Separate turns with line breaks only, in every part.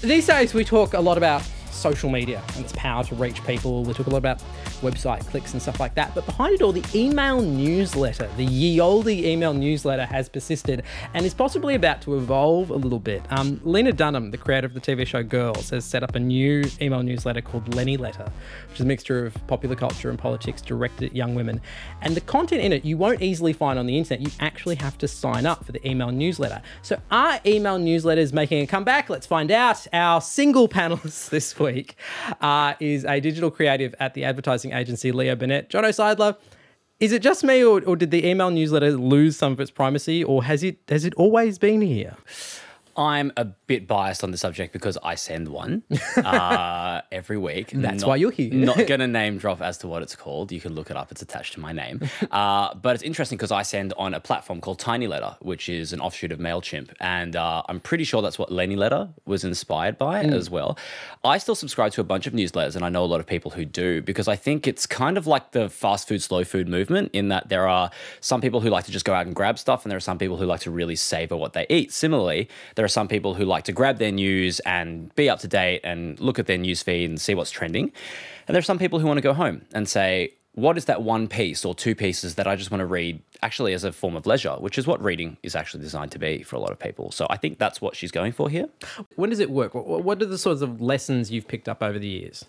These days we talk a lot about social media and its power to reach people. We talk a lot about website clicks and stuff like that. But behind it all, the email newsletter, the ye olde email newsletter has persisted and is possibly about to evolve a little bit. Lena Dunham, the creator of the TV show Girls, has set up a new email newsletter called Lenny Letter, which is a mixture of popular culture and politics directed at young women. And the content in it you won't easily find on the internet. You actually have to sign up for the email newsletter. So are email newsletters making a comeback? Let's find out. Our single panelist this week is a digital creative at the advertising agency Leo Burnett. Jono Seidler, is it just me or did the email newsletter lose some of its primacy, or has it always been here?
I'm a bit biased on the subject because I send one every week.
That's why you're here.
Not going to name drop as to what it's called. You can look it up. It's attached to my name. But it's interesting because I send on a platform called Tiny Letter, which is an offshoot of MailChimp. And I'm pretty sure that's what Lenny Letter was inspired by as well. I still subscribe to a bunch of newsletters, and I know a lot of people who do, because I think it's kind of like the fast food, slow food movement, in that there are some people who like to just go out and grab stuff, and there are some people who like to really savor what they eat. Similarly, there are some people who like to grab their news and be up to date and look at their news feed and see what's trending. And there are some people who want to go home and say, what is that one piece or two pieces that I just want to read actually as a form of leisure, which is what reading is actually designed to be for a lot of people. So I think that's what she's going for here.
When does it work? What are the sorts of lessons you've picked up over the years?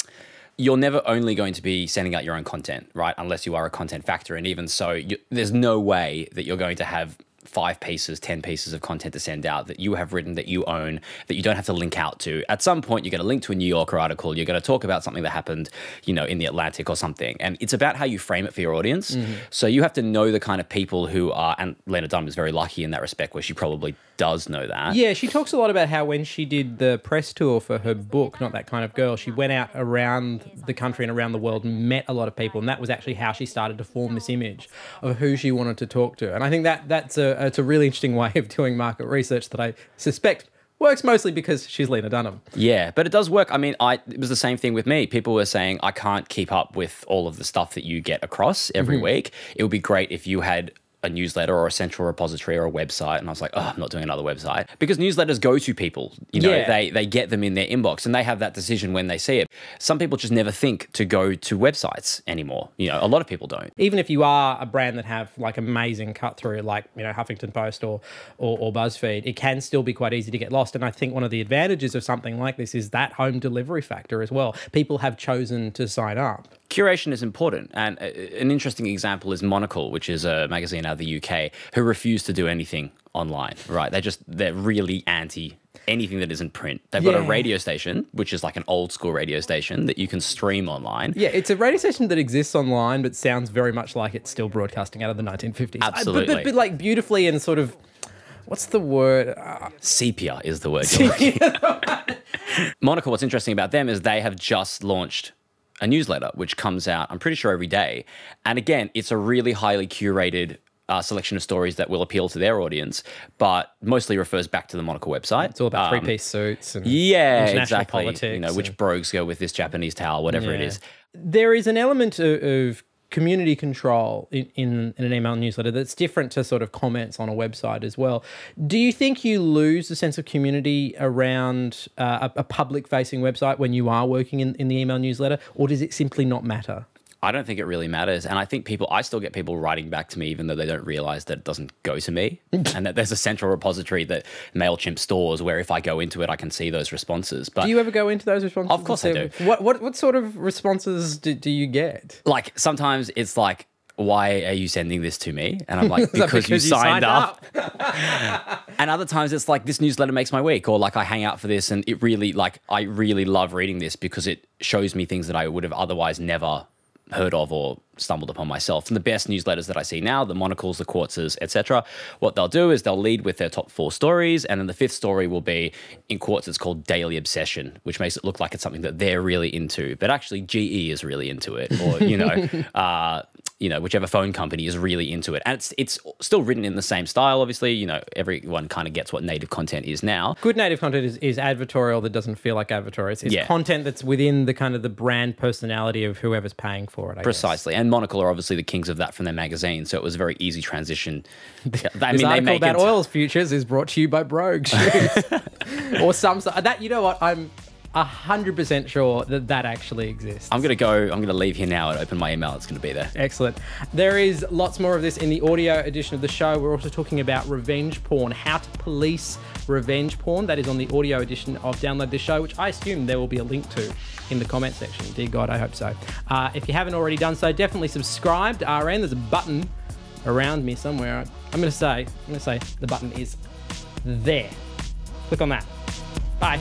You're never only going to be sending out your own content, right? Unless you are a content factor. And even so, there's no way that you're going to have 5 pieces, 10 pieces of content to send out that you have written, that you own, that you don't have to link out to. At some point, you're going to link to a New Yorker article. You're going to talk about something that happened, you know, in the Atlantic or something. And it's about how you frame it for your audience. So you have to know the kind of people who are, and Lena Dunham is very lucky in that respect where she probably does know that.
Yeah, she talks a lot about how when she did the press tour for her book, Not That Kind of Girl, she went out around the country and around the world and met a lot of people. And that was actually how she started to form this image of who she wanted to talk to. And I think it's a really interesting way of doing market research that I suspect works mostly because she's Lena Dunham.
Yeah, but it does work. I mean, it was the same thing with me. People were saying, I can't keep up with all of the stuff that you get across every week. It would be great if you had a newsletter or a central repository or a website. And I was like, oh, I'm not doing another website. Because newsletters go to people. You know, they get them in their inbox and they have that decision when they see it. Some people just never think to go to websites anymore. You know, a lot of people don't.
Even if you are a brand that have like amazing cut through, like, you know, Huffington Post or BuzzFeed, it can still be quite easy to get lost. And I think one of the advantages of something like this is that home delivery factor as well. People have chosen to sign up.
Curation is important. And an interesting example is Monocle, which is a magazine out of the UK, who refuse to do anything online, right? They're really anti anything that isn't print. They've got a radio station, which is like an old school radio station that you can stream online.
Yeah, it's a radio station that exists online, but sounds very much like it's still broadcasting out of the 1950s.
Absolutely.
But like beautifully and sort of, what's the word?
Sepia is the word. Monocle, what's interesting about them is they have just launched a newsletter, which comes out, I'm pretty sure, every day. And again, it's a really highly curated selection of stories that will appeal to their audience, but mostly refers back to the Monocle website.
It's all about three-piece suits and international politics.
You know, which brogues go with this Japanese towel, whatever it is.
There is an element of community control in an email newsletter that's different to sort of comments on a website as well. Do you think you lose the sense of community around a public-facing website when you are working in the email newsletter, or does it simply not matter?
I don't think it really matters. And I think I still get people writing back to me even though they don't realize that it doesn't go to me and that there's a central repository that MailChimp stores where if I go into it, I can see those responses. But
do you ever go into those responses?
Of course I do.
What sort of responses do you get?
Like sometimes it's like, why are you sending this to me? And I'm like, because you signed up. And other times it's like, this newsletter makes my week, or like I hang out for this and it really, like, I really love reading this because it shows me things that I would have otherwise never heard of or stumbled upon myself. And the best newsletters that I see now, the Monocles, the Quartzes, etc., what they'll do is they'll lead with their top 4 stories, and then the 5th story will be, in Quartz, it's called Daily Obsession, which makes it look like it's something that they're really into, but actually GE is really into it, or whichever phone company is really into it. And it's still written in the same style, obviously. You know, everyone kind of gets what native content is now.
Good native content is advertorial that doesn't feel like advertorial. It's content that's within the kind of the brand personality of whoever's paying for it, I
Precisely.
guess.
And and Monocle are obviously the kings of that from their magazine, so it was a very easy transition. I
This
mean, they
article
make
about
it.
oils futures is brought to you by Brogue Shoes. Or some that. You know what? I'm 100% sure that actually exists.
I'm gonna leave here now and open my email. It's gonna be there.
Excellent. There is lots more of this in the audio edition of the show. We're also talking about revenge porn, how to police revenge porn. That is on the audio edition of Download This Show, which I assume there will be a link to in the comment section. Dear God, I hope so. If you haven't already done so, definitely subscribe to RN. There's a button around me somewhere. I'm gonna say the button is there. Click on that. Bye.